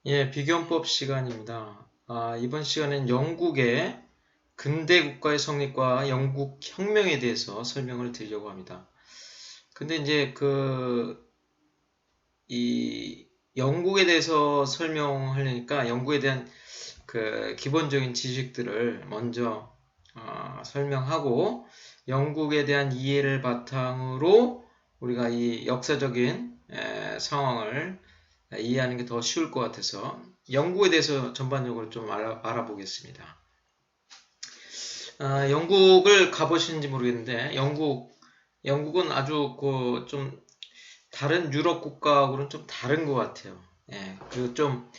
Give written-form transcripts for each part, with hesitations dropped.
예, 비교헌법 시간입니다. 이번 시간엔 영국의 근대 국가의 성립과 영국 혁명에 대해서 설명을 드리려고 합니다. 근데 이제 이 영국에 대해서 설명하려니까 영국에 대한 기본적인 지식들을 먼저 설명하고 영국에 대한 이해를 바탕으로 우리가 이 역사적인 상황을 이해하는 게 더 쉬울 것 같아서 영국에 대해서 전반적으로 좀 알아보겠습니다. 영국을 가보시는지 모르겠는데 영국은 아주 좀 다른 유럽 국가하고는 좀 다른 것 같아요. 예, 그리고 좀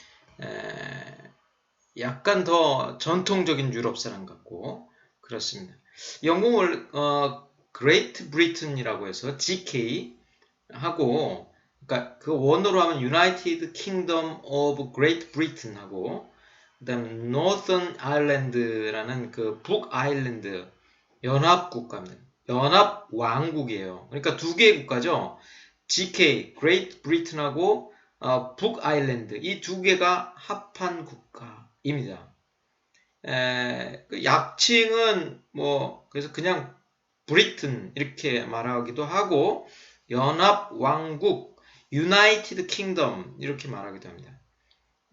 약간 더 전통적인 유럽 사람 같고 그렇습니다. 영국을 그레이트 브리튼이라고 해서 GK 하고 그러니까 그 원어로 하면 United Kingdom of Great Britain 하고 그다음에 Northern Ireland라는 그 북아일랜드 연합국가입니다. 연합 왕국이에요. 그러니까 두 개의 국가죠. GK Great Britain하고 북아일랜드 이 두 개가 합한 국가입니다. 그 약칭은 뭐 그래서 그냥 브리튼 이렇게 말하기도 하고 연합왕국 United Kingdom 이렇게 말하기도 합니다.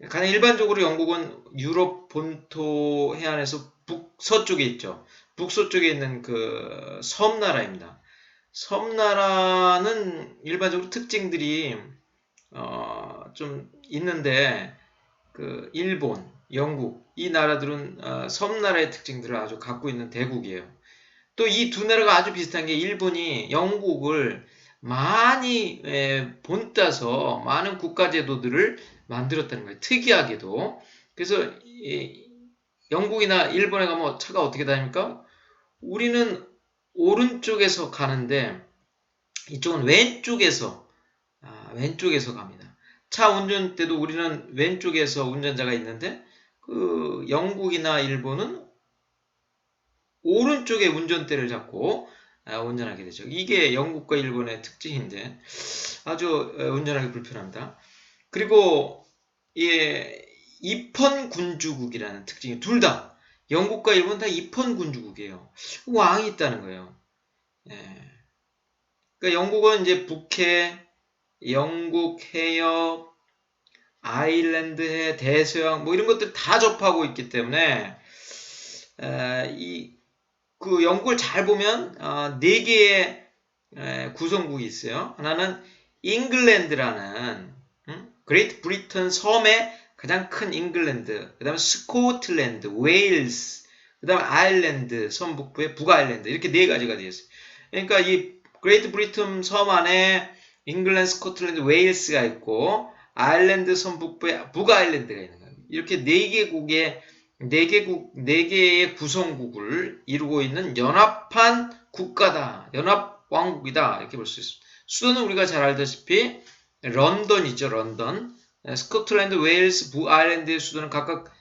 가장 일반적으로 영국은 유럽 본토 해안에서 북서쪽에 있죠. 북서쪽에 있는 그 섬나라입니다. 섬나라는 일반적으로 특징들이 좀 있는데 그 일본, 영국 이 나라들은 섬나라의 특징들을 아주 갖고 있는 대국이에요. 또 이 두 나라가 아주 비슷한 게 일본이 영국을 많이 본따서 많은 국가제도들을 만들었다는 거예요. 특이하게도. 그래서 영국이나 일본에 가면 차가 어떻게 다닙니까? 우리는 오른쪽에서 가는데 이쪽은 왼쪽에서 갑니다. 차 운전 때도 우리는 왼쪽에서 운전자가 있는데 그 영국이나 일본은 오른쪽에 운전대를 잡고 운전하게 되죠. 이게 영국과 일본의 특징인데 아주 운전하기 불편합니다. 그리고 예, 입헌군주국이라는 특징이 둘 다 영국과 일본 다 입헌군주국이에요. 왕이 있다는 거예요. 예. 그러니까 영국은 이제 북해, 영국 해협, 아일랜드해, 대서양 뭐 이런 것들 다 접하고 있기 때문에 그 영국을 잘 보면 네 개의 구성국이 있어요. 하나는 잉글랜드라는 그레이트 브리튼 섬의 가장 큰 잉글랜드, 그 다음에 스코틀랜드, 웨일스, 그 다음에 아일랜드, 섬 북부의 북아일랜드 이렇게 네 가지가 되어 있어요. 그러니까 이 그레이트 브리튼 섬 안에 잉글랜드, 스코틀랜드, 웨일스가 있고 아일랜드 섬 북부에 북아일랜드가 있는 거예요. 이렇게 네 개의 구성국을 이루고 있는 연합한 국가다. 연합 왕국이다. 이렇게 볼 수 있습니다. 수도는 우리가 잘 알다시피 런던이죠. 런던. 스코틀랜드, 웨일스, 북아일랜드의 수도는 각각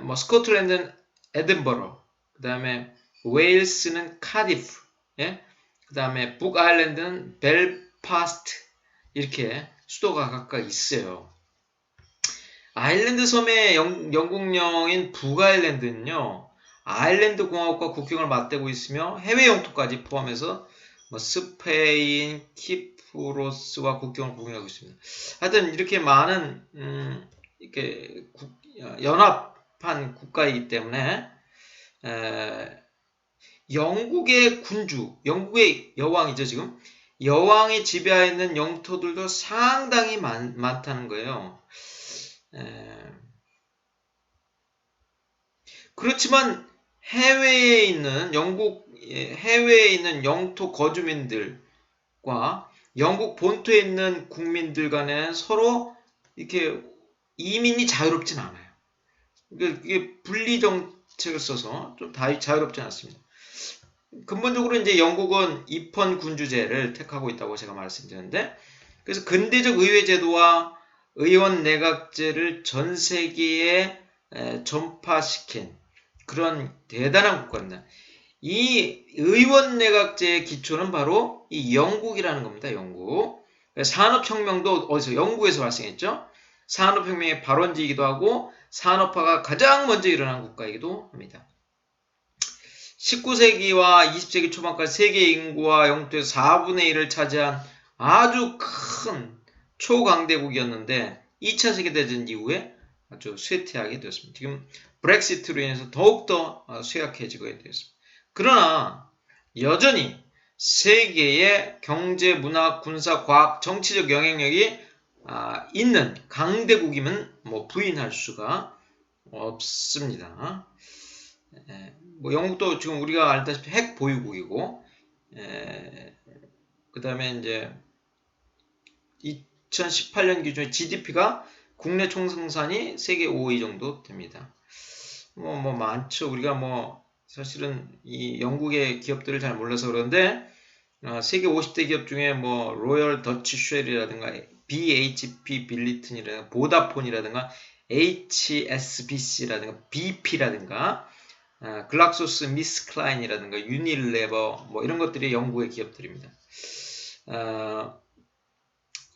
뭐 스코틀랜드는 에든버러, 그 다음에 웨일스는 카디프, 예? 그 다음에 북아일랜드는 벨파스트 이렇게 수도가 각각 있어요. 아일랜드 섬의 영국령인 북아일랜드는요, 아일랜드 공화국과 국경을 맞대고 있으며 해외 영토까지 포함해서 뭐 스페인, 키프로스와 국경을 공유하고 있습니다. 하여튼 이렇게 많은 이렇게 연합한 국가이기 때문에 영국의 군주, 영국의 여왕이죠 지금 여왕이 지배하는 영토들도 상당히 많다는 거예요. 그렇지만 해외에 있는 영토 거주민들과 영국 본토에 있는 국민들 간에는 서로 이렇게 이민이 자유롭진 않아요. 이게 분리 정책을 써서 좀 자유롭지 않습니다. 근본적으로 이제 영국은 입헌 군주제를 택하고 있다고 제가 말씀드렸는데, 그래서 근대적 의회 제도와 의원 내각제를 전 세계에 전파시킨 그런 대단한 국가입니다. 이 의원 내각제의 기초는 바로 이 영국이라는 겁니다. 영국. 산업혁명도 어디서 영국에서 발생했죠. 산업혁명의 발원지이기도 하고 산업화가 가장 먼저 일어난 국가이기도 합니다. 19세기와 20세기 초반까지 세계 인구와 영토의 4분의 1을 차지한 아주 큰 초강대국이었는데 2차 세계대전 이후에 아주 쇠퇴하게 되었습니다. 지금 브렉시트로 인해서 더욱더 쇠약해지게 되었습니다. 그러나 여전히 세계의 경제, 문화, 군사, 과학, 정치적 영향력이 있는 강대국임은 부인할 수가 없습니다. 영국도 지금 우리가 알다시피 핵 보유국이고, 그 다음에 이제 2018년 기준의 GDP가 국내 총생산이 세계 5위 정도 됩니다. 많죠. 우리가 사실은 이 영국의 기업들을 잘 몰라서 그런데, 세계 50대 기업 중에 로열 더치 쉘이라든가, BHP 빌리튼이라든가, 보다폰이라든가, HSBC라든가, BP라든가, 글락소스 미스클라인이라든가, 유닐레버, 이런 것들이 영국의 기업들입니다.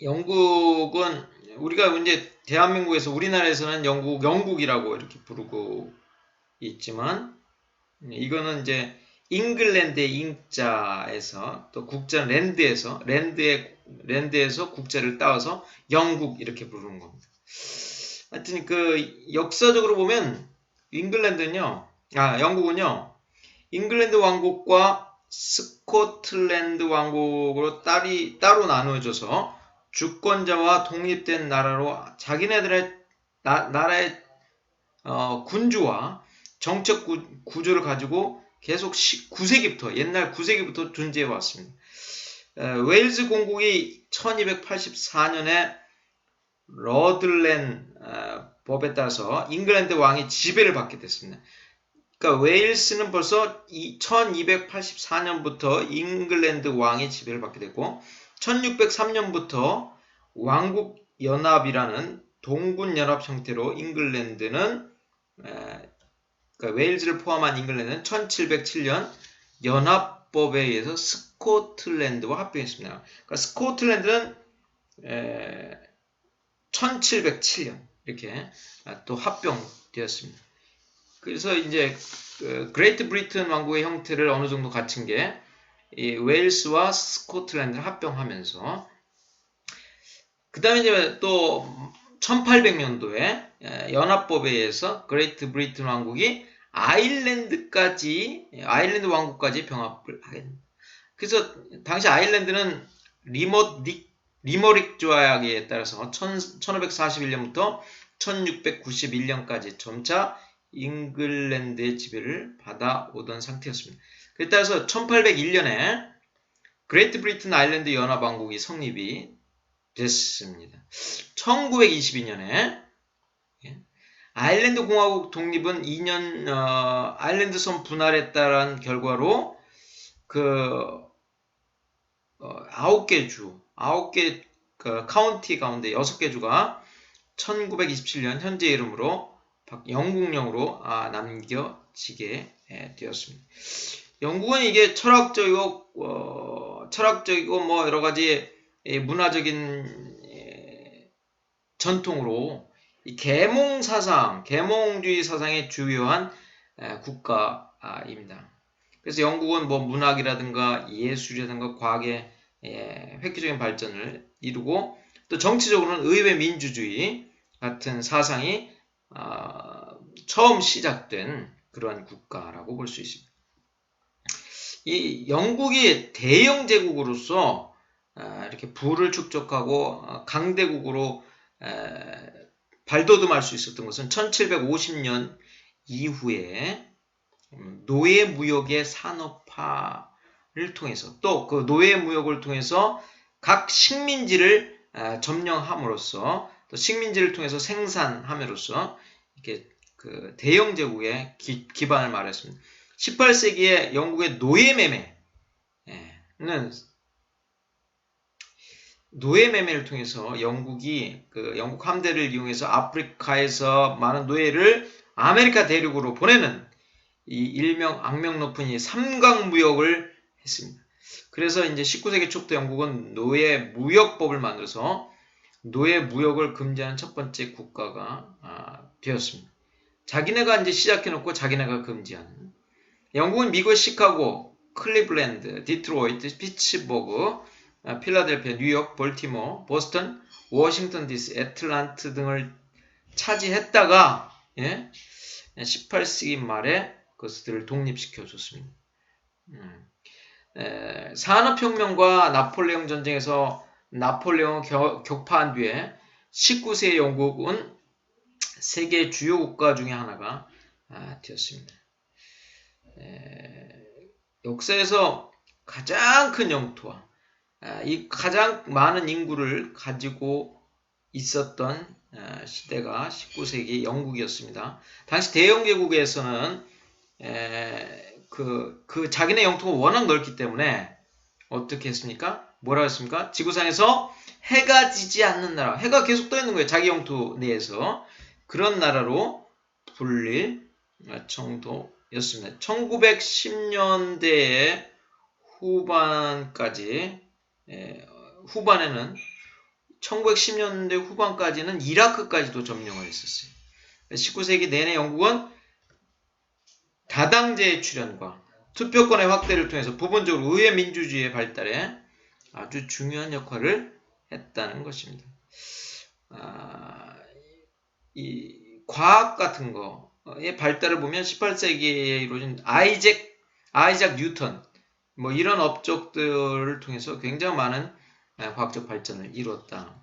영국은 우리가 이제 대한민국에서 우리나라에서는 영국이라고 이렇게 부르고 있지만 이거는 이제 잉글랜드의 잉자에서 또 국자 랜드에서 국자를 따와서 영국 이렇게 부르는 겁니다. 하여튼 그 역사적으로 보면 영국은요 잉글랜드 왕국과 스코틀랜드 왕국으로 따로 나누어져서 주권자와 독립된 나라로 자기네들의 나라의 군주와 정책 구조를 가지고 계속 9세기부터 옛날 9세기부터 존재해 왔습니다. 웨일즈 공국이 1284년에 러들랜 법에 따라서 잉글랜드 왕이 지배를 받게 됐습니다. 그러니까 웨일스는 벌써 1284년부터 잉글랜드 왕이 지배를 받게 됐고 1603년부터 왕국 연합이라는 동군 연합 형태로 잉글랜드는 그러니까 웨일즈를 포함한 잉글랜드는 1707년 연합법에 의해서 스코틀랜드와 합병했습니다. 그러니까 스코틀랜드는 1707년 이렇게 또 합병되었습니다. 그래서 이제 그레이트 브리튼 왕국의 형태를 어느 정도 갖춘 게 이 웨일스와 스코틀랜드를 합병하면서 그 다음에 이제 또 1800년도에 연합법에 의해서 그레이트 브리튼 왕국이 아일랜드 왕국까지 병합을 하게 됩니다. 그래서 당시 아일랜드는 리머릭 조약에 따라서 1541년부터 1691년까지 점차 잉글랜드의 지배를 받아오던 상태였습니다. 그에 따라서 1801년에 그레이트 브리튼 아일랜드 연합왕국이 성립이 됐습니다. 1922년에 아일랜드 공화국 독립은 2년 아일랜드 섬 분할에 따른 결과로 9개 카운티 가운데 6개 주가 1927년 현재 이름으로 영국령으로 남겨지게 되었습니다. 영국은 이게 철학적이고 여러 가지 문화적인 전통으로 이 계몽주의 사상의 주요한 국가입니다. 그래서 영국은 문학이라든가 예술이라든가 과학의 획기적인 발전을 이루고 또 정치적으로는 의회 민주주의 같은 사상이 처음 시작된 그러한 국가라고 볼 수 있습니다. 이 영국이 대영 제국으로서 이렇게 부를 축적하고 강대국으로 발돋움할 수 있었던 것은 1750년 이후에 노예무역의 산업화를 통해서 또 그 노예무역을 통해서 각 식민지를 점령함으로써 또 식민지를 통해서 생산함으로써 이렇게 그 대영 제국의 기반을 마련했습니다. 18세기에 영국의 노예매매를 통해서 영국이 영국 함대를 이용해서 아프리카에서 많은 노예를 아메리카 대륙으로 보내는 이 일명 악명 높은 이 삼각무역을 했습니다. 그래서 이제 19세기 초부터 영국은 노예 무역법을 만들어서 노예 무역을 금지하는 첫 번째 국가가 되었습니다. 자기네가 이제 시작해놓고 자기네가 금지하는. 영국은 미국의 시카고, 클리블랜드, 디트로이트, 피츠버그, 필라델피아, 뉴욕, 볼티모어, 보스턴, 워싱턴 DC, 애틀란트 등을 차지했다가 18세기 말에 그것들을 독립시켜 줬습니다. 산업혁명과 나폴레옹 전쟁에서 나폴레옹을 격파한 뒤에 19세기 영국은 세계 주요 국가 중에 하나가 되었습니다. 역사에서 가장 큰 영토와 이 가장 많은 인구를 가지고 있었던 시대가 19세기 영국이었습니다. 당시 대영제국에서는 그 자기네 영토가 워낙 넓기 때문에 어떻게 했습니까? 뭐라고 했습니까? 지구상에서 해가 지지 않는 나라, 해가 계속 떠 있는 거예요. 자기 영토 내에서. 그런 나라로 불릴 정도였습니다. 1910년대의 후반에는 1910년대 후반까지는 이라크까지도 점령을 했었어요. 19세기 내내 영국은 다당제의 출현과 투표권의 확대를 통해서 부분적으로 의회 민주주의의 발달에 아주 중요한 역할을 했다는 것입니다. 이 과학 같은 거의 발달을 보면 18세기에 이루어진 아이작 뉴턴 뭐 이런 업적들을 통해서 굉장히 많은 과학적 발전을 이루었다.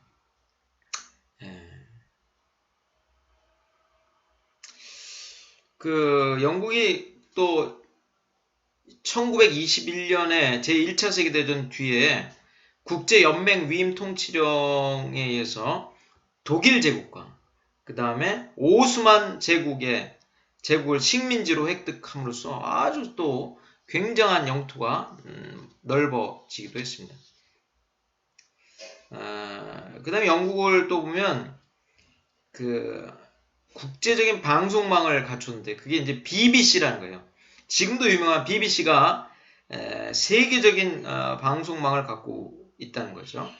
그 영국이 또 1921년에 제1차 세계대전 뒤에 국제연맹 위임 통치령에 의해서 독일 제국과 그 다음에 오스만 제국을 식민지로 획득함으로써 아주 또 굉장한 영토가 넓어지기도 했습니다. 그 다음에 영국을 또 보면 그 국제적인 방송망을 갖췄는데 그게 이제 BBC라는 거예요. 지금도 유명한 BBC가 세계적인 방송망을 갖고 있다는 거죠.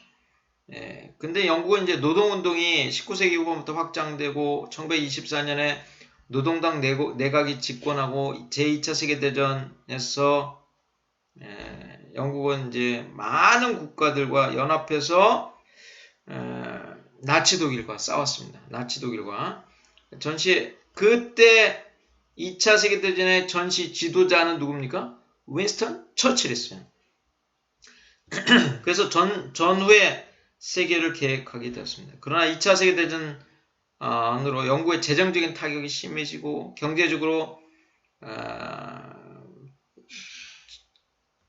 근데 영국은 이제 노동운동이 19세기 후반부터 확장되고 1924년에 노동당 내각이 집권하고 제2차 세계대전에서 영국은 이제 많은 국가들과 연합해서 나치 독일과 싸웠습니다. 나치 독일과 그때 2차 세계대전의 전시 지도자는 누굽니까? 윈스턴 처칠이었어요. 그래서 전후에 세계를 계획하게 되었습니다. 그러나 2차 세계대전으로 영국의 재정적인 타격이 심해지고 경제적으로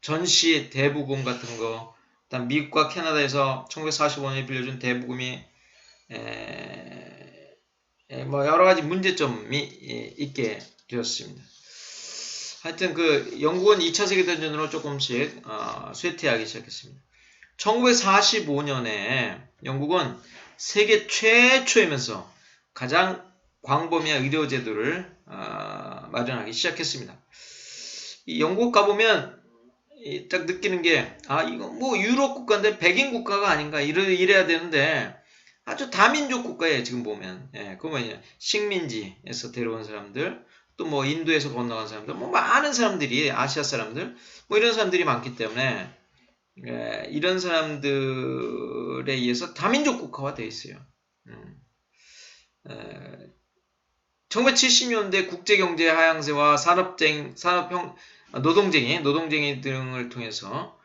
전시 대부금 같은 거, 일단 미국과 캐나다에서 1945년에 빌려준 대부금이 뭐 여러 가지 문제점이 있게 되었습니다. 하여튼 그 영국은 2차 세계대전으로 조금씩 쇠퇴하기 시작했습니다. 1945년에 영국은 세계 최초이면서 가장 광범위한 의료제도를 마련하기 시작했습니다. 이 영국 가보면 딱 느끼는 게 이거 뭐 유럽 국가인데 백인 국가가 아닌가 이래야 되는데 아주 다민족 국가예요. 지금 보면 그러면 식민지에서 데려온 사람들 또 뭐 인도에서 건너간 사람들 뭐 많은 사람들이 아시아 사람들 뭐 이런 사람들이 많기 때문에 이런 사람들에 의해서 다민족 국가화 되어 있어요. 1970년대 국제경제 하향세와 노동쟁이 등을 통해서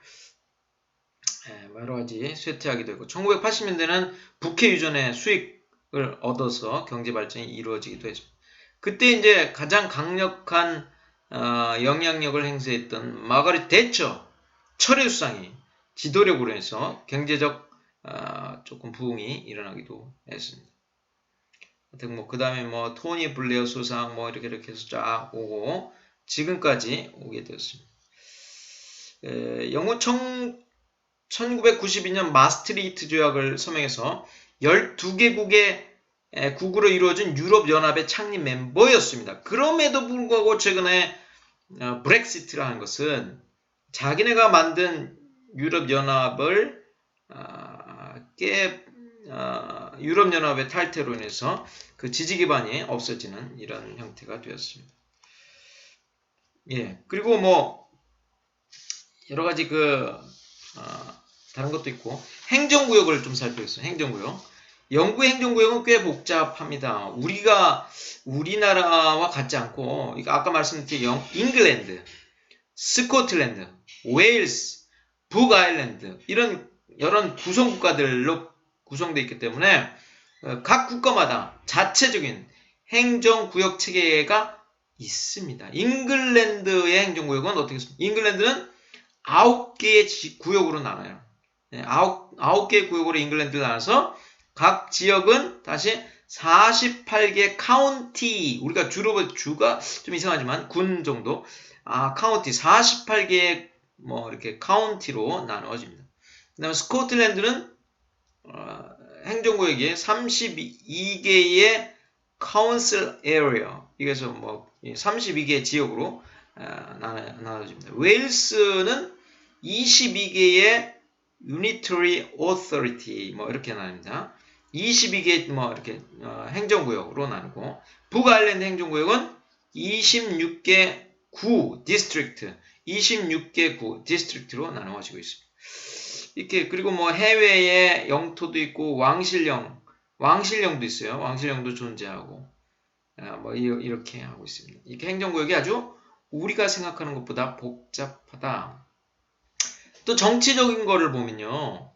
여러 가지 쇠퇴하기도 했고 1980년대는 북해 유전의 수익을 얻어서 경제 발전이 이루어지기도 했습니다. 그때 이제 가장 강력한 영향력을 행사했던 마가렛 대처 철의 수상이 지도력으로 해서 경제적 조금 부흥이 일어나기도 했습니다. 하여튼 그 다음에 뭐 토니 블레어 수상 뭐 이렇게 해서 쫙 오고 지금까지 오게 되었습니다. 영국 1992년 마스트리히트 조약을 서명해서 12개국의 국으로 이루어진 유럽연합의 창립 멤버였습니다. 그럼에도 불구하고 최근에 브렉시트라 하는 것은 자기네가 만든 유럽연합을 유럽연합의 탈퇴로 인해서 그 지지 기반이 없어지는 이런 형태가 되었습니다. 예, 그리고 뭐 여러 가지 다른 것도 있고 행정구역을 좀 살펴보겠습니다. 행정구역. 영국의 행정구역은 꽤 복잡합니다. 우리나라와 같지 않고 아까 말씀드린 잉글랜드, 스코틀랜드, 웨일스, 북아일랜드 이런 여러 구성국가들로 구성되어 있기 때문에 각 국가마다 자체적인 행정구역 체계가 있습니다. 잉글랜드의 행정구역은 어떻게 있습니까? 잉글랜드는 9개의 구역으로 나눠요. 9개의 구역으로 잉글랜드를 나눠서 각 지역은 다시 48개 카운티, 우리가 주가 좀 이상하지만 군 정도, 카운티 48개의 이렇게 카운티로 나누어집니다. 그 다음에 스코틀랜드는 행정구역이 32개의 카운슬 에리어, 이게서 32개의 지역으로 나눠집니다. 웨일스는 22개의 Unitary Authority 이렇게 나눕니다. 22개 이렇게 행정구역으로 나누고 북아일랜드 행정구역은 26개 구 디스트릭트, 26개 구 디스트릭트로 나누어지고 있습니다. 이렇게 그리고 해외에 영토도 있고 왕실령도 있어요. 왕실령도 존재하고 이렇게 하고 있습니다. 이렇게 행정구역이 아주 우리가 생각하는 것보다 복잡하다. 또 정치적인 거를 보면요.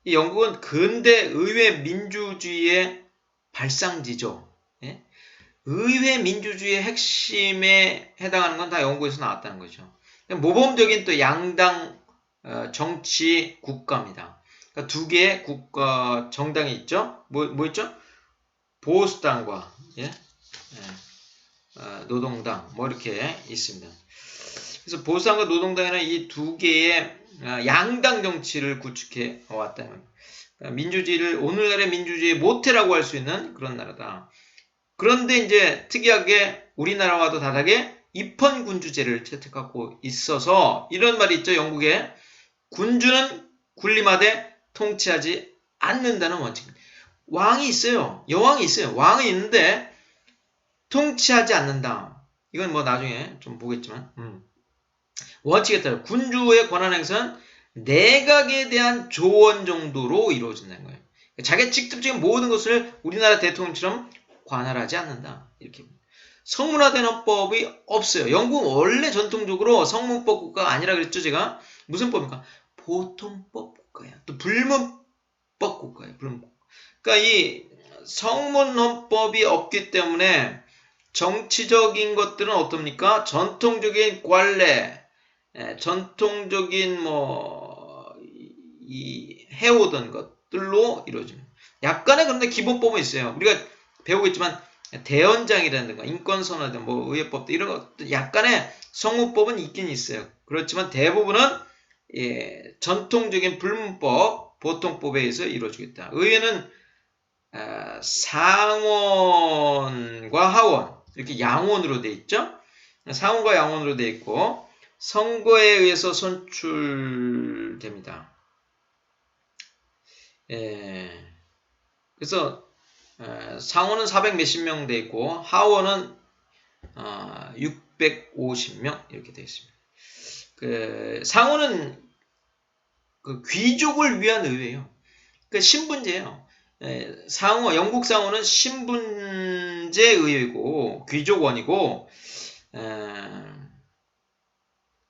이 영국은 근대 의회 민주주의의 발상지죠. 예? 의회 민주주의의 핵심에 해당하는 건 다 영국에서 나왔다는 거죠. 모범적인 또 양당 정치 국가입니다. 그러니까 두 개의 국가 정당이 있죠. 뭐 있죠? 보수당과 노동당 이렇게 있습니다. 그래서 보수당과 노동당에는 이 두 개의 양당 정치를 구축해 왔다는 민주주의를 오늘날의 민주주의의 모태라고 할 수 있는 그런 나라다. 그런데 이제 특이하게 우리나라와도 다르게 입헌군주제를 채택하고 있어서 이런 말이 있죠. 영국에 군주는 군림하되 통치하지 않는다는 원칙. 왕이 있어요. 여왕이 있어요. 왕이 있는데 통치하지 않는다. 이건 나중에 좀 보겠지만 원칙에 따라 군주의 권한 행사는 내각에 대한 조언 정도로 이루어진다는 거예요. 자기 직접적인 모든 것을 우리나라 대통령처럼 관할하지 않는다. 이렇게 성문화된 헌법이 없어요. 영국은 원래 전통적으로 성문법 국가가 아니라 그랬죠. 제가 무슨 법입니까? 보통법 국가야. 또 불문법 국가예요. 불문법. 그러니까 이 성문 헌법이 없기 때문에 정치적인 것들은 어떻습니까? 전통적인 관례, 전통적인 해오던 것들로 이루어집니다. 약간의 그런데 기본법은 있어요. 우리가 배우고 있지만 대헌장이라든가 인권선언이든 의회법도 이런 것들 약간의 성문법은 있긴 있어요. 그렇지만 대부분은 전통적인 불문법, 보통법에 의해서 이루어지고 있다. 의회는 상원과 하원 이렇게 양원으로 되어 있죠. 상원과 양원으로 되어 있고 선거에 의해서 선출됩니다. 그래서 상원은 400 몇십 명 되어 있고 하원은 650명 이렇게 되어 있습니다. 상원은 귀족을 위한 의회예요. 신분제예요. 영국 상원은 신분제 의회고 귀족원이고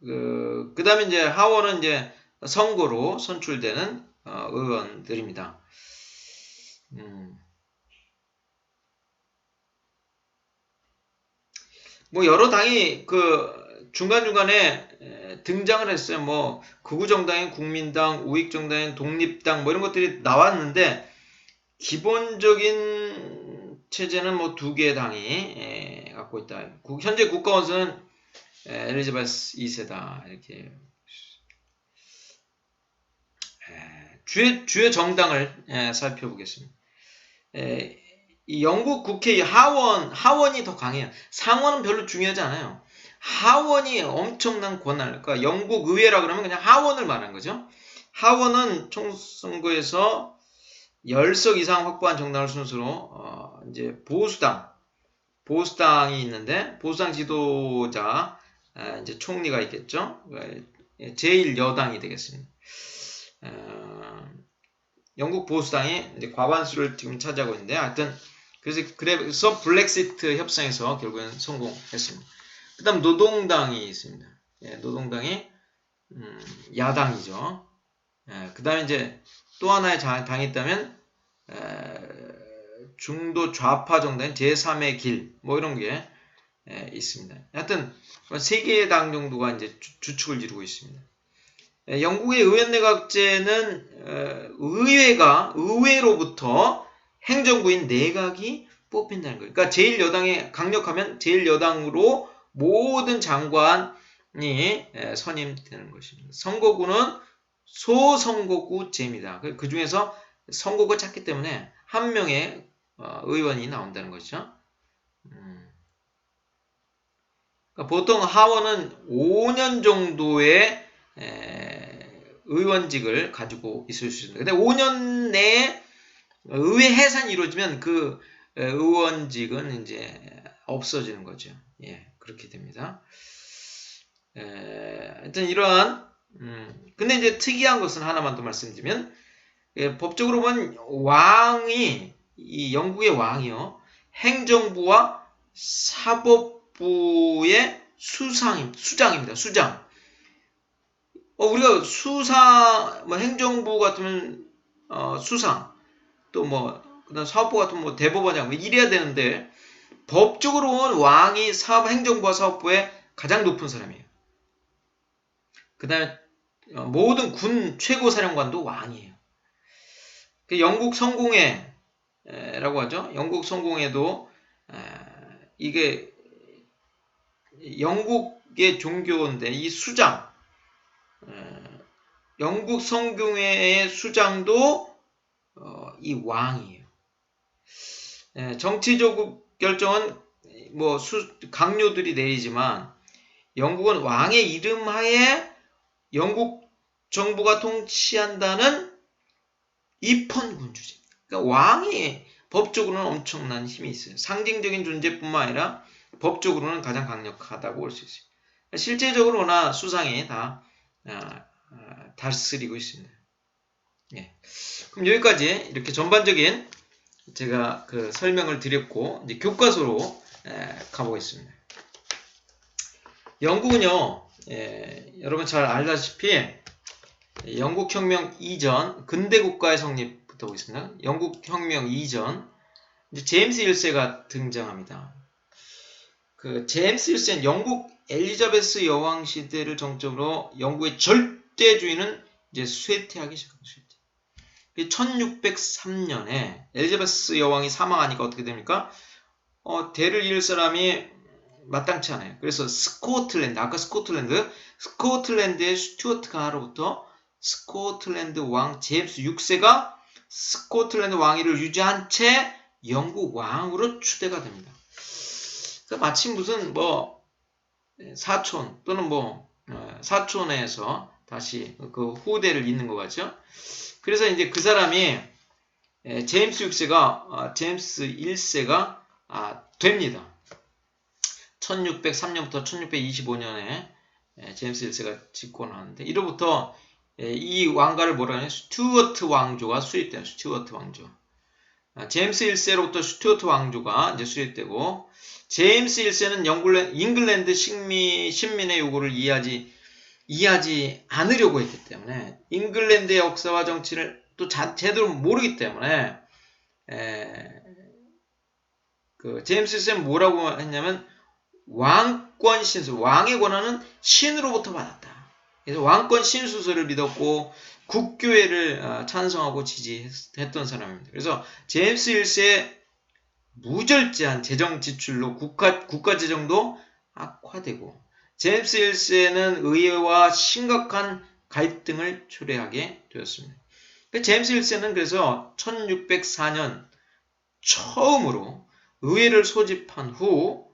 그 다음에 이제 하원은 이제 선거로 선출되는 의원들입니다. 여러 당이 중간중간에 등장을 했어요. 극우정당인 국민당, 우익정당인 독립당 이런 것들이 나왔는데 기본적인 체제는 두 개의 당이 갖고 있다. 현재 국가원수는 엘리자베스 2세다. 이렇게 주요 정당을 살펴보겠습니다. 이 영국 국회 하원이 더 강해요. 상원은 별로 중요하지 않아요. 하원이 엄청난 권한을, 그러니까 영국 의회라 그러면 그냥 하원을 말하는 거죠. 하원은 총선거에서 10석 이상 확보한 정당을 순서로 이제 보수당이 있는데 보수당 지도자 이제 총리가 있겠죠. 제1여당이 되겠습니다. 영국 보수당이 이제 과반수를 지금 차지하고 있는데 하여튼 그래서 블랙시트 협상에서 결국엔 성공했습니다. 그다음 노동당이 있습니다. 노동당이 야당이죠. 그다음에 이제 또 하나의 당이 있다면 중도 좌파 정당인 제3의 길 뭐 이런 게 있습니다. 하여튼 세 개의 당 정도가 이제 주축을 이루고 있습니다. 영국의 의원내각제는 의회로부터 행정부인 내각이 뽑힌다는 거예요. 그러니까 제1여당에 강력하면 제1여당으로 모든 장관이 선임되는 것입니다. 선거구는 소선거구제입니다. 그 중에서 선거구가 작기 때문에 한 명의 의원이 나온다는 것이죠. 그러니까 보통 하원은 5년 정도의 의원직을 가지고 있을 수 있습니다. 근데 5년 내에 의회 해산이 이루어지면 그 의원직은 이제 없어지는 거죠. 예, 그렇게 됩니다. 하여튼 이러한 근데 이제 특이한 것은 하나만 더 말씀드리면 법적으로 보면 이 영국의 왕이요 행정부와 사법부의 수장입니다. 수장. 우리가 행정부 같으면 수상, 또 그다음 사법부 같으면 대법원장 이래야 되는데 법적으로는 왕이 행정부와 사법부의 가장 높은 사람이에요. 그다음에 모든 군 최고사령관도 왕이에요. 영국 성공회라고 하죠. 영국 성공회도 이게 영국의 종교인데 이 수장 영국 성공회의 수장도 이 왕이에요. 정치적 결정은 강요들이 내리지만 영국은 왕의 이름하에 영국 정부가 통치한다는 입헌군주제입니다. 그러니까 왕이 법적으로는 엄청난 힘이 있어요. 상징적인 존재뿐만 아니라 법적으로는 가장 강력하다고 볼 수 있습니다. 실제적으로나 수상이 다 다스리고 있습니다. 예. 그럼 여기까지 이렇게 전반적인 제가 설명을 드렸고 이제 교과서로 가보겠습니다. 영국은요, 여러분 잘 알다시피 영국혁명 이전 근대국가의 성립부터 보겠습니다. 영국혁명 이전 이제 제임스 1세가 등장합니다. 제임스 1세는 영국 엘리자베스 여왕 시대를 정점으로 영국의 절대주의는 이제 쇠퇴하기 시작합니다. 1603년에 엘리자베스 여왕이 사망하니까 어떻게 됩니까? 대를 이을 사람이 마땅치 않아요. 그래서 스코틀랜드의 스튜어트 가로부터 스코틀랜드 왕 제임스 6세가 스코틀랜드 왕위를 유지한 채 영국 왕으로 추대가 됩니다. 마치 무슨 사촌 또는 사촌에서 다시 그 후대를 잇는 것 같죠. 그래서 이제 그 사람이 제임스 1세가 됩니다. 1603년부터 1625년에 제임스 1세가 집권하는데 이로부터 이 왕가를 뭐라 하냐 스튜어트 왕조가 수립돼요. 스튜어트 왕조. 제임스 1세로부터 스튜어트 왕조가 이제 수립되고 제임스 1세는 잉글랜드 식민의 요구를 이해하지 않으려고 했기 때문에 잉글랜드의 역사와 정치를 또 제대로 모르기 때문에 제임스 1세는 뭐라고 했냐면 왕권 신수, 왕의 권한은 신으로부터 받았다. 그래서 왕권 신수설을 믿었고 국교회를 찬성하고 지지했던 사람입니다. 그래서 제임스 1세의 무절제한 재정 지출로 국가 재정도 악화되고 제임스 1세는 의회와 심각한 갈등을 초래하게 되었습니다. 제임스 1세는 그래서 1604년 처음으로 의회를 소집한 후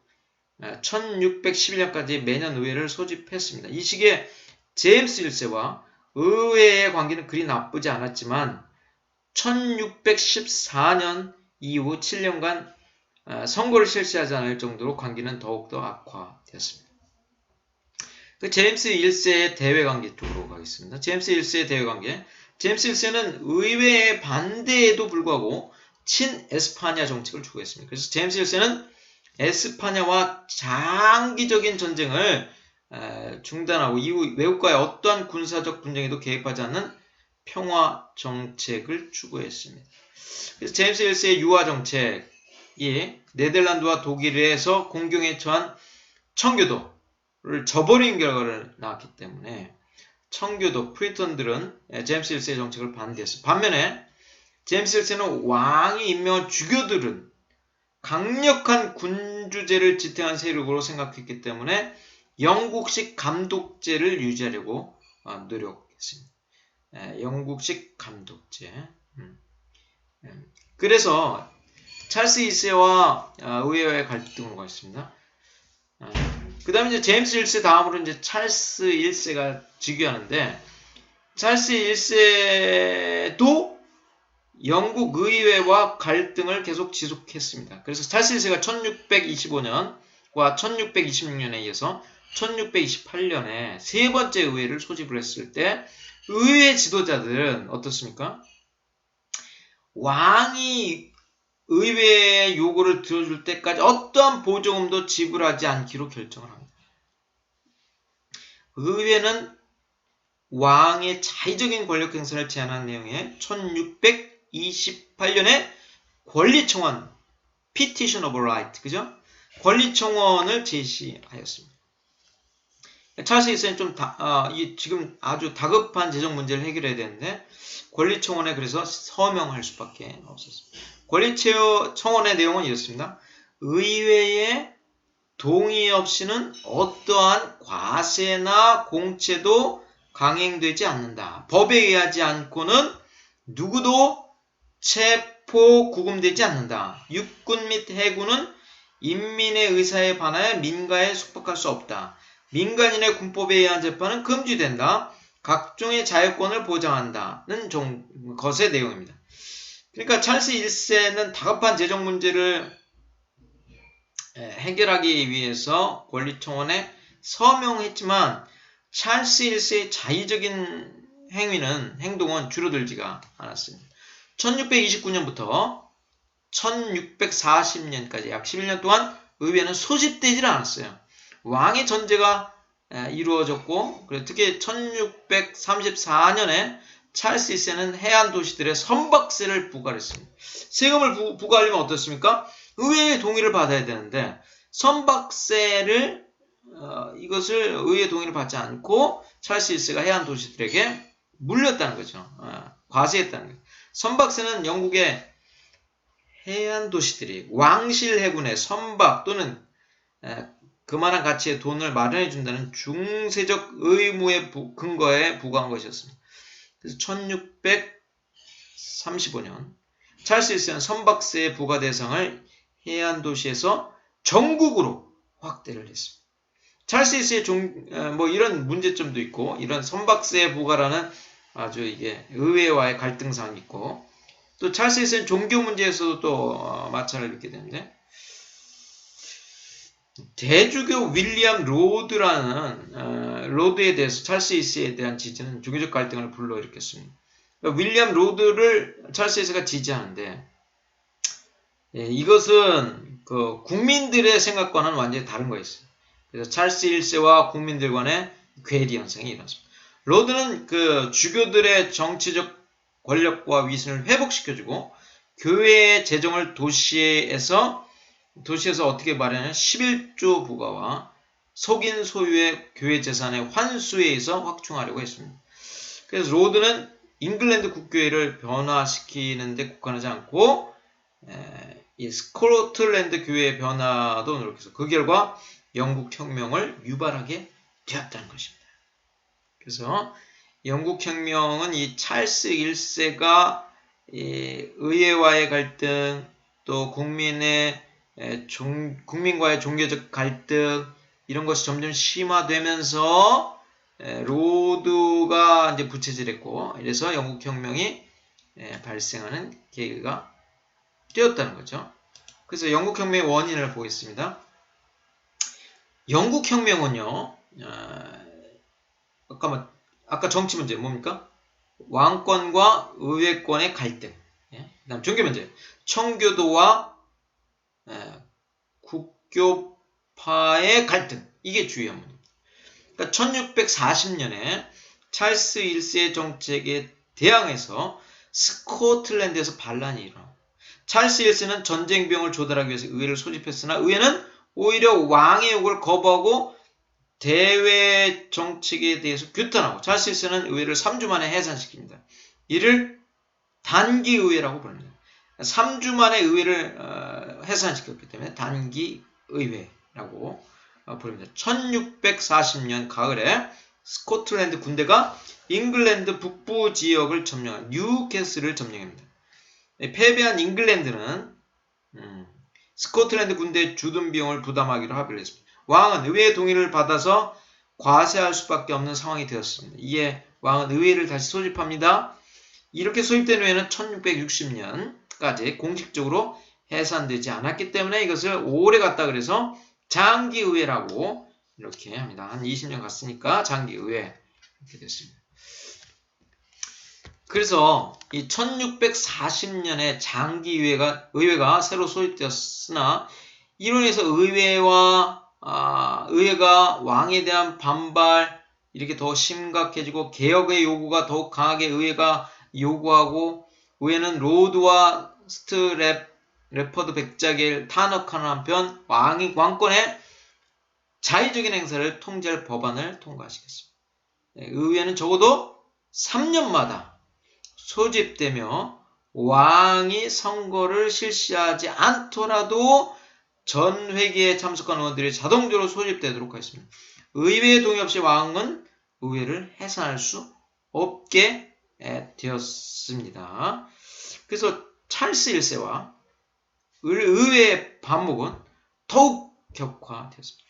1611년까지 매년 의회를 소집했습니다. 이 시기에 제임스 1세와 의회의 관계는 그리 나쁘지 않았지만 1614년 이후 7년간 선거를 실시하지 않을 정도로 관계는 더욱더 악화되었습니다. 그 제임스 1세의 대외관계 쪽으로 가겠습니다. 제임스 1세의 대외관계. 제임스 1세는 의회의 반대에도 불구하고 친에스파냐 정책을 추구했습니다. 그래서 제임스 1세는 에스파냐와 장기적인 전쟁을 중단하고 이후 외국과의 어떠한 군사적 분쟁에도 개입하지 않는 평화 정책을 추구했습니다. 그래서 제임스 1세의 유화 정책이 네덜란드와 독일에서 공경에 처한 청교도를 저버린 결과를 낳았기 때문에 청교도 프리턴들은 제임스 1세의 정책을 반대했습니다. 반면에 제임스 1세는 왕이 임명한 주교들은 강력한 군주제를 지탱한 세력으로 생각했기 때문에 영국식 감독제를 유지하려고 노력했습니다. 영국식 감독제. 그래서 찰스 2세와 의회와의 갈등으로 있습니다. 그 다음에 이제 제임스 1세 다음으로 이제 찰스 1세가 즉위하는데, 찰스 1세도 영국 의회와 갈등을 계속 지속했습니다. 그래서 찰스 1세가 1625년과 1626년에 이어서 1628년에 세 번째 의회를 소집을 했을 때 의회 지도자들은 어떻습니까? 왕이 의회의 요구를 들어줄 때까지 어떠한 보조금도 지불하지 않기로 결정을 합니다. 의회는 왕의 자의적인 권력 행사를 제한한 내용의 1628년에 권리청원 Petition of Right, 그죠? 권리청원을 제시하였습니다. 찰스 1세는 지금 아주 다급한 재정 문제를 해결해야 되는데 권리청원에 그래서 서명할 수밖에 없었습니다. 권리청원의 내용은 이렇습니다. 의회의 동의 없이는 어떠한 과세나 공채도 강행되지 않는다. 법에 의하지 않고는 누구도 체포 구금되지 않는다. 육군 및 해군은 인민의 의사에 반하여 민가에 속박할 수 없다. 민간인의 군법에 의한 재판은 금지된다. 각종의 자유권을 보장한다는 것의 내용입니다. 그러니까 찰스 1세는 다급한 재정 문제를 해결하기 위해서 권리청원에 서명했지만 찰스 1세의 자의적인 행동은 줄어들지가 않았습니다. 1629년부터 1640년까지 약 11년 동안 의회는 소집되질 않았어요. 왕의 전제가 이루어졌고, 특히 1634년에 찰스 1세는 해안 도시들의 선박세를 부과했습니다. 세금을 부과하려면 어떻습니까? 의회의 동의를 받아야 되는데 선박세를 이것을 의회의 동의를 받지 않고 찰스 1세가 해안 도시들에게 물렸다는 거죠. 과세했다는 거죠. 선박세는 영국의 해안 도시들이 왕실 해군의 선박 또는 그만한 가치의 돈을 마련해 준다는 중세적 의무의 근거에 부과한 것이었습니다. 그래서 1635년 찰스 1세는 선박세의 부과 대상을 해안 도시에서 전국으로 확대를 했습니다. 찰스 1세의 이런 문제점도 있고, 이런 선박세 부과라는 아주 이게 의회와의 갈등사항이 있고, 또 찰스 1세는 종교 문제에서도 또 마찰을 빚게 되는데, 대주교 윌리엄 로드에 대해서 찰스 1세에 대한 지지는 종교적 갈등을 불러일으켰습니다. 윌리엄 로드를 찰스 1세가 지지하는데, 이것은 국민들의 생각과는 완전히 다른 거였어요. 그래서 찰스 1세와 국민들 간의 괴리 현상이 일어났습니다. 로드는 주교들의 정치적 권력과 위신을 회복시켜주고 교회의 재정을 도시에서 어떻게 마련하냐 11조 부과와 속인 소유의 교회 재산의 환수에 의해서 확충하려고 했습니다. 그래서 로드는 잉글랜드 국교회를 변화시키는 데 국한하지 않고 이 스코틀랜드 교회의 변화도 노력해서 그 결과 영국 혁명을 유발하게 되었다는 것입니다. 그래서 영국 혁명은 이 찰스 1세가 의회와의 갈등, 또 국민과의 종교적 갈등 이런 것이 점점 심화되면서 로드가 이제 부채질했고, 이래서 영국 혁명이 발생하는 계기가 되었다는 거죠. 그래서 영국혁명의 원인을 보겠습니다. 영국혁명은요, 아까 정치 문제 뭡니까? 왕권과 의회권의 갈등. 그다음 종교 문제. 청교도와 국교파의 갈등. 이게 주요 문제입니다. 그러니까 1640년에 찰스 1세의 정책에 대항해서 스코틀랜드에서 반란이 일어나. 찰스 1세는 전쟁 비용을 조달하기 위해서 의회를 소집했으나 의회는 오히려 왕의 요구를 거부하고 대외 정책에 대해서 규탄하고 찰스 1세는 의회를 3주 만에 해산시킵니다. 이를 단기의회라고 부릅니다. 3주 만에 의회를 해산시켰기 때문에 단기의회라고 부릅니다. 1640년 가을에 스코틀랜드 군대가 잉글랜드 북부 지역을 점령한 뉴캐슬을 점령합니다. 패배한 잉글랜드는 스코틀랜드 군대의 주둔 비용을 부담하기로 합의를 했습니다. 왕은 의회의 동의를 받아서 과세할 수밖에 없는 상황이 되었습니다. 이에 왕은 의회를 다시 소집합니다. 이렇게 소집된 의회는 1660년까지 공식적으로 해산되지 않았기 때문에 이것을 오래 갔다 그래서 장기의회라고 이렇게 합니다. 한 20년 갔으니까 장기의회 이렇게 됐습니다. 그래서 이 1640년에 의회가 새로 소집되었으나 이로 인해서 의회가 왕에 대한 반발 이렇게 더 심각해지고 개혁의 요구가 더욱 강하게 의회가 요구하고 의회는 로드와 스트래퍼드 백작을 탄핵하는 한편 왕권의 자의적인 행사를 통제할 법안을 통과시켰습니다. 의회는 적어도 3년마다 소집되며 왕이 선거를 실시하지 않더라도 전 회기에 참석한 의원들이 자동적으로 소집되도록 하였습니다. 의회의 동의 없이 왕은 의회를 해산할 수 없게 되었습니다. 그래서 찰스 1세와 의회의 반목은 더욱 격화되었습니다.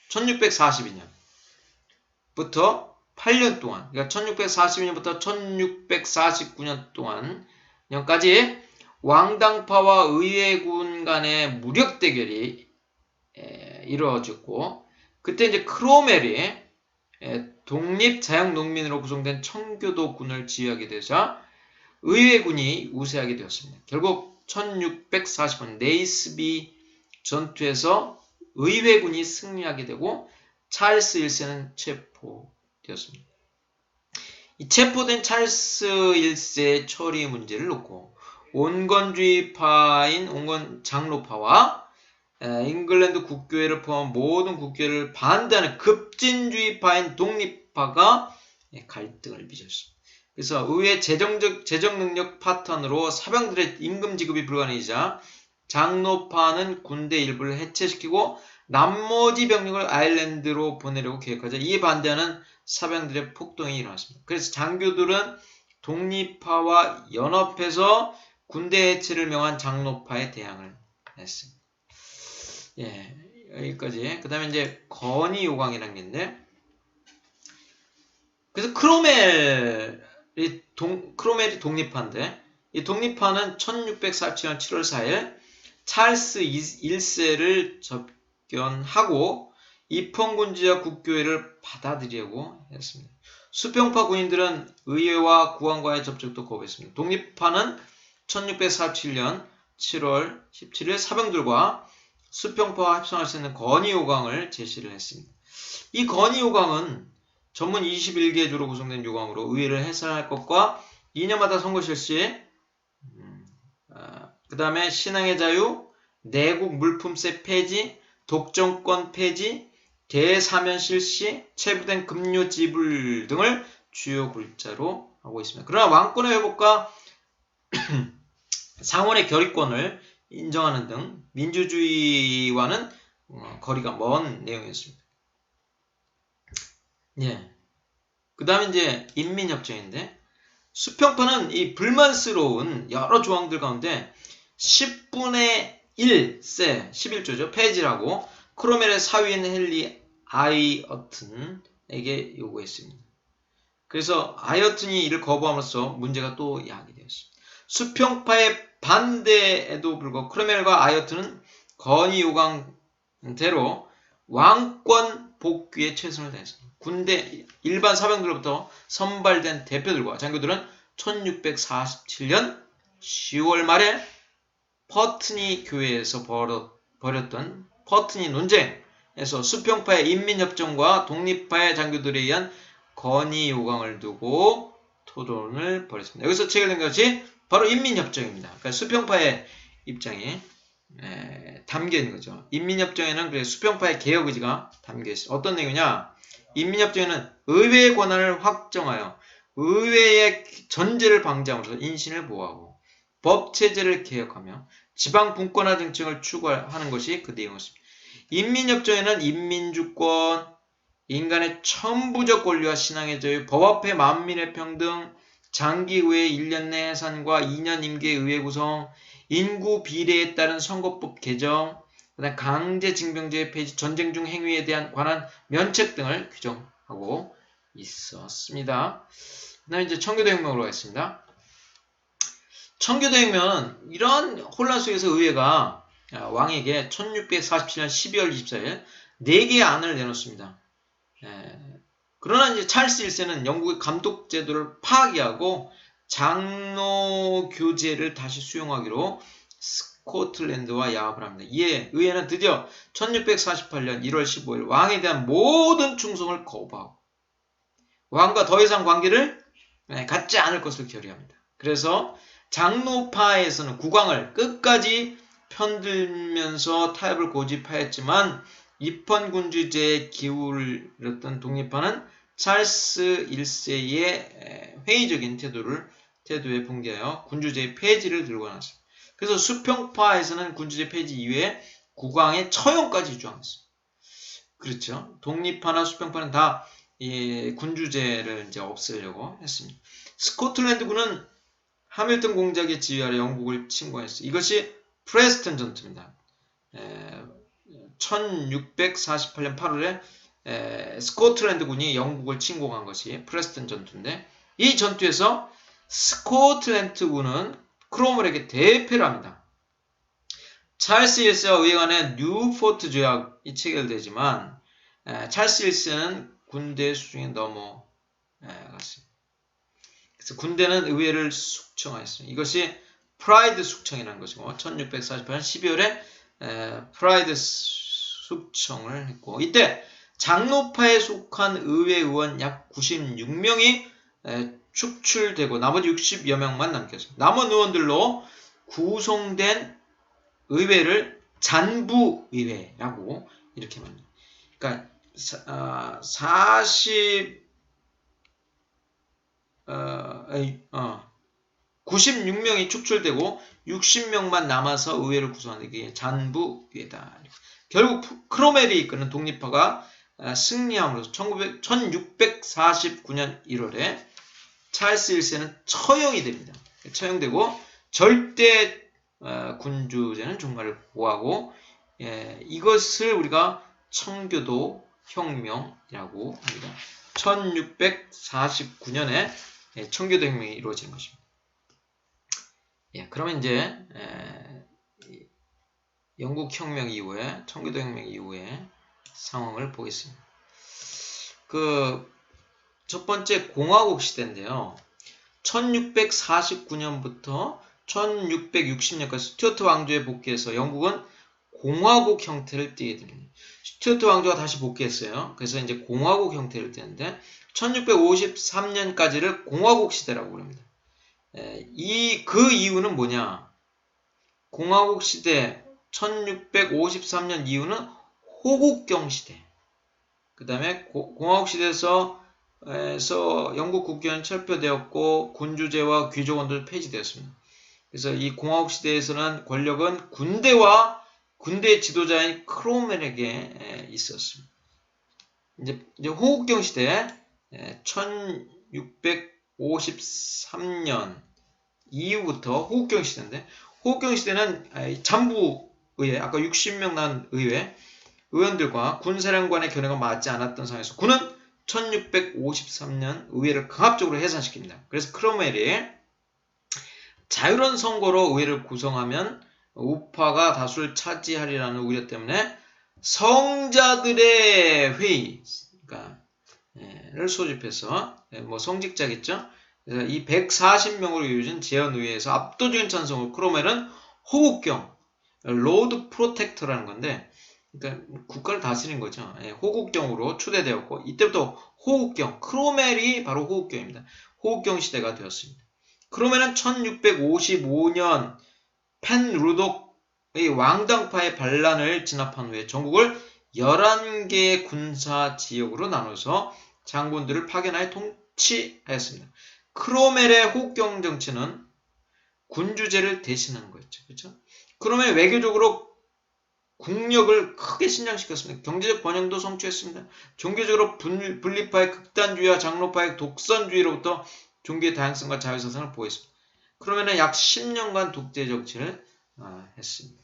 1642년부터 8년 동안, 그러니까 1642년부터 1649년 동안까지 왕당파와 의회군 간의 무력 대결이 이루어졌고, 그때 이제 크로멜이 독립자영농민으로 구성된 청교도군을 지휘하게 되자 의회군이 우세하게 되었습니다. 결국 1640년 네이스비 전투에서 의회군이 승리하게 되고 찰스 1세는 체포되었습니다. 이 체포된 찰스 1세의 처리 문제를 놓고 온건주의파인 온건 장로파와 잉글랜드 국교회를 포함한 모든 국교회를 반대하는 급진주의파인 독립파가 갈등을 빚었습니다. 그래서 의회 재정 능력 파탄으로 사병들의 임금 지급이 불가능이자 장로파는 군대 일부를 해체시키고 나머지 병력을 아일랜드로 보내려고 계획하자 이에 반대하는 사병들의 폭동이 일어났습니다. 그래서 장교들은 독립파와 연합해서 군대 해체를 명한 장로파에 대항을 했습니다. 여기까지. 그 다음에 이제 건의 요강이라는 게 있는데, 그래서 크로멜이 독립파인데, 이 독립파는 1647년 7월 4일 찰스 1세를 접견하고 입헌군주와 국교회를 받아들이려고 했습니다. 수평파 군인들은 의회와 국왕과의 접촉도 거부했습니다. 독립파는 1647년 7월 17일 사병들과 수평파와 협상할 수 있는 건의요강을 제시를 했습니다. 이 건의요강은 전문 21개 주로 구성된 요강으로 의회를 해산할 것과 2년마다 선거 실시, 그 다음에 신앙의 자유, 내국 물품세 폐지, 독점권 폐지, 대사면 실시, 체부된 급료 지불 등을 주요 글자로 하고 있습니다. 그러나 왕권의 회복과 상원의 결의권을 인정하는 등 민주주의와는 거리가 먼 내용이었습니다. 그 다음에 이제 인민협정인데, 수평파는 이 불만스러운 여러 조항들 가운데 10분의 1세 11조죠. 폐지라고 크로멜의 사위인 헨리 아이어튼에게 요구했습니다. 그래서 아이어튼이 이를 거부함으로써 문제가 또 야기되었습니다. 수평파의 반대에도 불구하고 크로멜과 아요트는 건의 요강대로 왕권 복귀에 최선을 다했습니다. 군대 일반 사병들로부터 선발된 대표들과 장교들은 1647년 10월 말에 퍼트니 교회에서 벌였던 퍼트니 논쟁에서 수평파의 인민협정과 독립파의 장교들에 의한 건의 요강을 두고 토론을 벌였습니다. 여기서 체결된 것이 바로 인민협정입니다. 그러니까 수평파의 입장이 담겨 있는 거죠. 인민협정에는 그래서 수평파의 개혁 의지가 담겨 있어요. 어떤 내용이냐? 인민협정에는 의회의 권한을 확정하여 의회의 전제를 방지함으로써 인신을 보호하고 법체제를 개혁하며 지방 분권화 정책을 추구하는 것이 그 내용이었습니다. 인민협정에는 인민주권, 인간의 천부적 권리와 신앙의 자유, 법 앞에 만민의 평등, 장기의회 1년 내 해산과 2년 임기 의회 구성, 인구 비례에 따른 선거법 개정, 그다음 강제징병제 폐지, 전쟁 중 행위에 대한 관한 면책 등을 규정하고 있었습니다. 그다음에 이제 청교도혁명으로 가겠습니다. 청교도혁명은 이런 혼란 속에서 의회가 왕에게 1647년 12월 24일 4개의 안을 내놓습니다. 그러나 이제 찰스 1세는 영국의 감독 제도를 파기하고 장로 교제를 다시 수용하기로 스코틀랜드와 야합을 합니다. 이에 의회는 드디어 1648년 1월 15일 왕에 대한 모든 충성을 거부하고 왕과 더 이상 관계를 갖지 않을 것을 결의합니다. 그래서 장로파에서는 국왕을 끝까지 편들면서 타협을 고집하였지만 입헌군주제에 기울였던 독립파는 찰스 1세의 회의적인 태도에 봉기하여 군주제의 폐지를 들고 나왔습니다. 그래서 수평파에서는 군주제 폐지 이외에 국왕의 처형까지 주장했습니다. 그렇죠. 독립파나 수평파는 다 군주제를 이제 없애려고 했습니다. 스코틀랜드군은 하밀턴 공작의 지휘 아래 영국을 침공했습니다. 이것이 프레스턴 전투입니다. 1648년 8월에 스코틀랜드군이 영국을 침공한 것이 프레스턴 전투인데 이 전투에서 스코틀랜드군은 크롬웰에게 대패를 합니다. 찰스 1세와 의회 간의 뉴포트 조약이 체결되지만 찰스 1세는 군대 수중에 넘어갔습니다. 그래서 군대는 의회를 숙청하였습니다. 이것이 프라이드 숙청이라는 것이고 1648년 12월에 프라이드 숙청을 했고 이때 장로파에 속한 의회 의원 약 96명이 축출되고 나머지 60여 명만 남겼습니다. 남은 의원들로 구성된 의회를 잔부의회라고 이렇게 말합니다. 그러니까 96명이 축출되고 60명만 남아서 의회를 구성하는 게 잔부의회다. 결국 크로멜이 이끄는 독립파가 승리함으로써 1649년 1월에 찰스 1세는 처형이 됩니다. 처형되고 절대 군주제는 종말을 보하고 이것을 우리가 청교도 혁명이라고 합니다. 1649년에 청교도 혁명이 이루어진 것입니다. 그러면 이제 영국 혁명 이후에 청교도 혁명 이후에 상황을 보겠습니다. 첫 번째 공화국 시대인데요. 1649년부터 1660년까지 스튜어트 왕조에 복귀해서 영국은 공화국 형태를 띠게 됩니다. 스튜어트 왕조가 다시 복귀했어요. 그래서 이제 공화국 형태를 띠는데 1653년까지를 공화국 시대라고 부릅니다. 그 이유는 뭐냐? 공화국 시대 1653년 이후는 호국경 시대. 그 다음에 공화국 시대에서 영국 국교는 철폐되었고 군주제와 귀족원도 폐지되었습니다. 그래서 이 공화국 시대에서는 권력은 군대와 군대의 지도자인 크롬웰에게 있었습니다. 이제 호국경 시대 1653년 이후부터 호국경 시대인데 호국경 시대는 잔부의회, 아까 60명 난 의원들과 군사령관의 견해가 맞지 않았던 상황에서 군은 1653년 의회를 강압적으로 해산시킵니다. 그래서 크롬웰이 자유로운 선거로 의회를 구성하면 우파가 다수를 차지하리라는 우려 때문에 성자들의 회의, 를 소집해서, 뭐 성직자겠죠? 그래서 이 140명으로 이루어진 제헌의회에서 압도적인 찬성으로 크로멜은 호국경, 로드 프로텍터라는 건데, 그러니까 국가를 다스리는 거죠. 호국경으로 추대되었고, 이때부터 호국경, 크로멜이 바로 호국경입니다. 호국경 시대가 되었습니다. 크로멜은 1655년 펜 루독의 왕당파의 반란을 진압한 후에 전국을 11개의 군사 지역으로 나눠서 장군들을 파견하여 통치하였습니다. 크로멜의 호국경 정치는 군주제를 대신하는 거였죠. 그렇죠? 크로멜 외교적으로 국력을 크게 신장시켰습니다. 경제적 번영도 성취했습니다. 종교적으로 분리파의 극단주의와 장로파의 독선주의로부터 종교의 다양성과 자유사상을 보였습니다. 그러면은 약 10년간 독재 정치를 했습니다.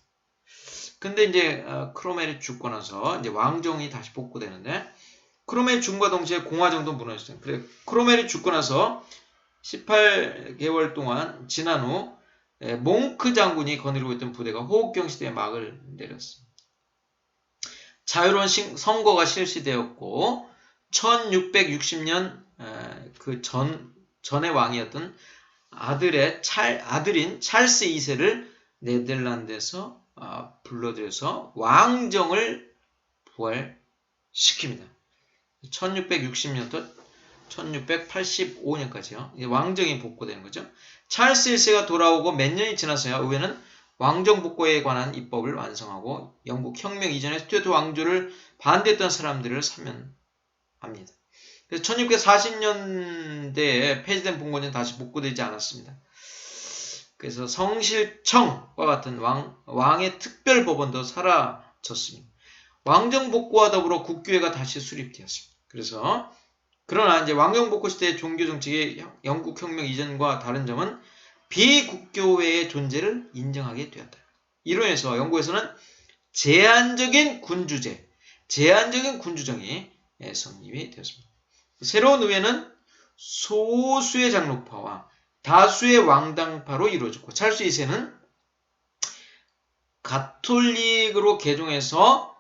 근데 이제 크로멜이 죽고 나서 이제 왕정이 다시 복구되는데 크로멜이 죽음과 동시에 공화정도 무너졌어요. 그래 크로멜이 죽고 나서 18개월 동안 지난 후 몽크 장군이 거느리고 있던 부대가 호국경 시대에 막을 내렸습니다. 자유로운 선거가 실시되었고 1660년 그 전의 왕이었던 아들인 찰스 2세를 네덜란드에서 불러들여서 왕정을 부활시킵니다. 1660년부터 1685년까지요. 왕정이 복구되는 거죠. 찰스 1세가 돌아오고 몇 년이 지나서야 의회는 왕정 복구에 관한 입법을 완성하고 영국 혁명 이전에 스튜어트 왕조를 반대했던 사람들을 사면합니다. 그래서 1640년대에 폐지된 본권은 다시 복구되지 않았습니다. 그래서 성실청과 같은 왕의 특별법원도 사라졌습니다. 왕정 복구와 더불어 국교회가 다시 수립되었습니다. 그러나 이제 왕정 복구 시대의 종교 정책의 영국 혁명 이전과 다른 점은 비국교회의 존재를 인정하게 되었다. 이로 인해서 영국에서는 제한적인 군주정이 성립이 되었습니다. 새로운 의회는 소수의 장로파와 다수의 왕당파로 이루어졌고 찰스 2세는 가톨릭으로 개종해서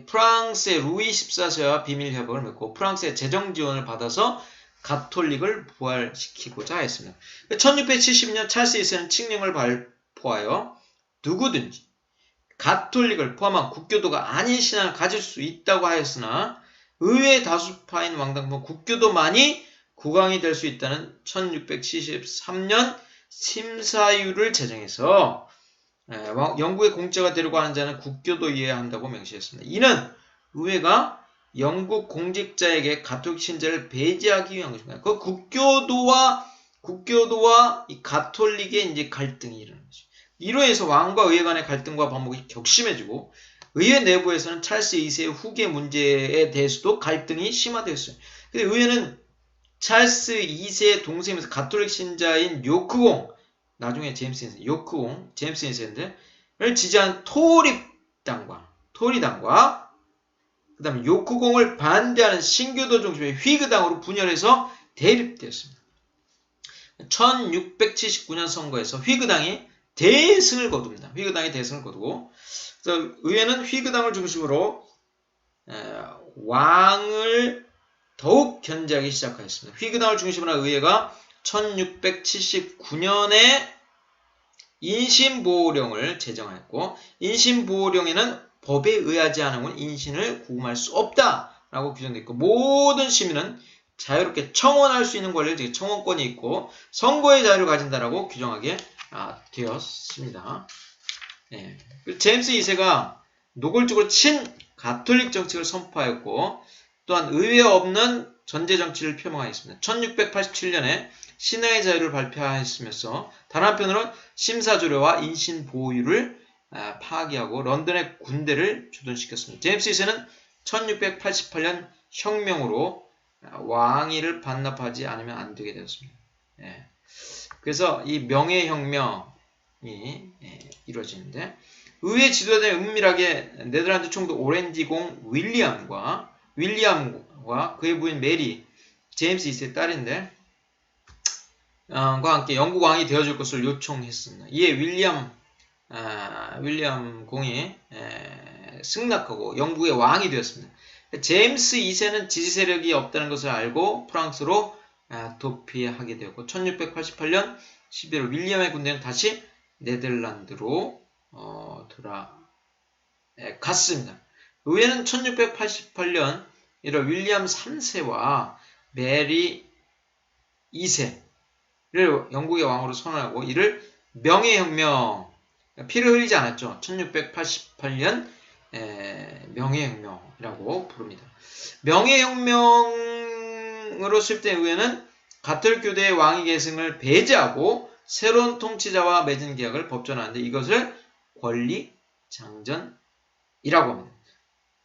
프랑스의 루이 14세와 비밀협약을 맺고 프랑스의 재정 지원을 받아서 가톨릭을 부활시키고자 했습니다. 1672년 찰스 2세는 칙령을 발표하여 누구든지 가톨릭을 포함한 국교도가 아닌 신앙을 가질 수 있다고 하였으나 의회 다수파인 왕당파 국교도만이 국왕이 될 수 있다는 1673년 심사유를 제정해서 영국의 공짜가 되려고 하는 자는 국교도이어야 한다고 명시했습니다. 이는 의회가 영국 공직자에게 가톨릭 신자를 배제하기 위한 것입니다. 그 국교도와 이 가톨릭의 이제 갈등이 일어나는 거죠. 이로 해서 왕과 의회 간의 갈등과 반목이 격심해지고 의회 내부에서는 찰스 2세의 후계 문제에 대해서도 갈등이 심화되었어요. 근데 의회는 찰스 2세의 동생이면서 가톨릭 신자인 요크공, 나중에 제임스 2세인데를 지지한 토리당과 그 다음에 요크공을 반대하는 신교도 중심의 휘그당으로 분열해서 대립되었습니다. 1679년 선거에서 휘그당이 대승을 거둡니다. 대승을 거두고 그래서 의회는 휘그당을 중심으로 왕을 더욱 견제하기 시작하였습니다. 휘그당을 중심으로 한 의회가 1679년에 인신보호령을 제정하였고 인신보호령에는 법에 의하지 않으면 인신을 구금할 수 없다라고 규정되어 있고 모든 시민은 자유롭게 청원할 수 있는 권리를 청원권이 있고 선거의 자유를 가진다라고 규정하게 되었습니다. 제임스 2세가 노골적으로 친가톨릭 정책을 선포하였고 또한 의회에 없는 전제 정치를 표명하였습니다. 1687년에 신앙의 자유를 발표하였으면서 다른 한편으로는 심사조례와 인신보호율을 파기하고 런던의 군대를 주둔시켰습니다. 제임스 2세는 1688년 혁명으로 왕위를 반납하지 않으면 안 되게 되었습니다. 그래서 이 명예혁명이 이루어지는데 의회 지도자에 은밀하게 네덜란드 총독 오렌지공 윌리엄과 그의 부인 메리, 제임스 2세의 딸인데 함께 영국 왕이 되어줄 것을 요청했습니다. 이에 윌리엄 공이 승낙하고 영국의 왕이 되었습니다. 제임스 2세는 지지 세력이 없다는 것을 알고 프랑스로 도피하게 되었고 1688년 11월 윌리엄의 군대는 다시 네덜란드로 돌아갔습니다. 의회는 1688년 1월 윌리엄 3세와 메리 2세를 영국의 왕으로 선언하고 이를 명예혁명, 피를 흘리지 않았죠. 1688년 명예혁명이라고 부릅니다. 명예혁명으로 수립된 의회는 가톨교대의 왕위 계승을 배제하고 새로운 통치자와 맺은 계약을 법전하는데 이것을 권리장전이라고 합니다.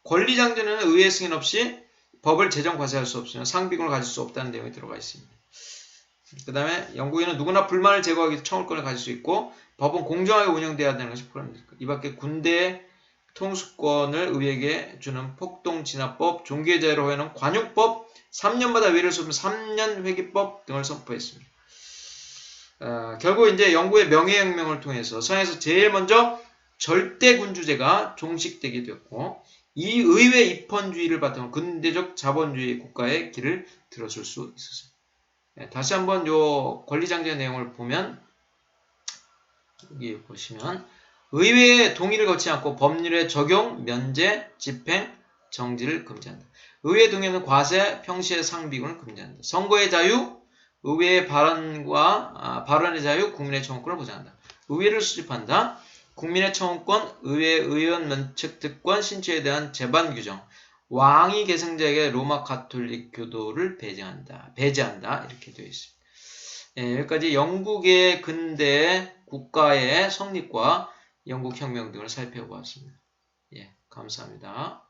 권리장전에는 의회 승인 없이 법을 제정 과세할 수 없으며 상비군을 가질 수 없다는 내용이 들어가 있습니다. 그 다음에 영국에는 누구나 불만을 제거하기 위해서 청구권을 가질 수 있고 법은 공정하게 운영돼야 하는 것이 포함됩니다. 이 밖에 군대의 통수권을 의회에게 주는 폭동진압법, 종교의 자유를 허용하는 관용법, 3년마다 위례를 쏘면 3년 회기법 등을 선포했습니다. 결국 이제 영국의 명예혁명을 통해서 서양에서 제일 먼저 절대군주제가 종식되게 되었고 이 의회 입헌주의를 바탕으로 근대적 자본주의 국가의 길을 들어설 수 있었습니다. 다시 한번 요 권리장전의 내용을 보면 여기 보시면 의회의 동의를 거치지 않고 법률의 적용, 면제, 집행, 정지를 금지한다. 의회 동의는 과세, 평시의 상비군을 금지한다. 선거의 자유, 의회의 발언의 자유, 국민의 청원권을 보장한다. 의회를 수립한다. 국민의 청원권, 의회 의원 면책 특권, 신체에 대한 재반 규정, 왕위 계승자에게 로마 가톨릭 교도를 배제한다. 이렇게 되어 있습니다. 여기까지 영국의 근대 국가의 성립과 영국 혁명 등을 살펴보았습니다. 감사합니다.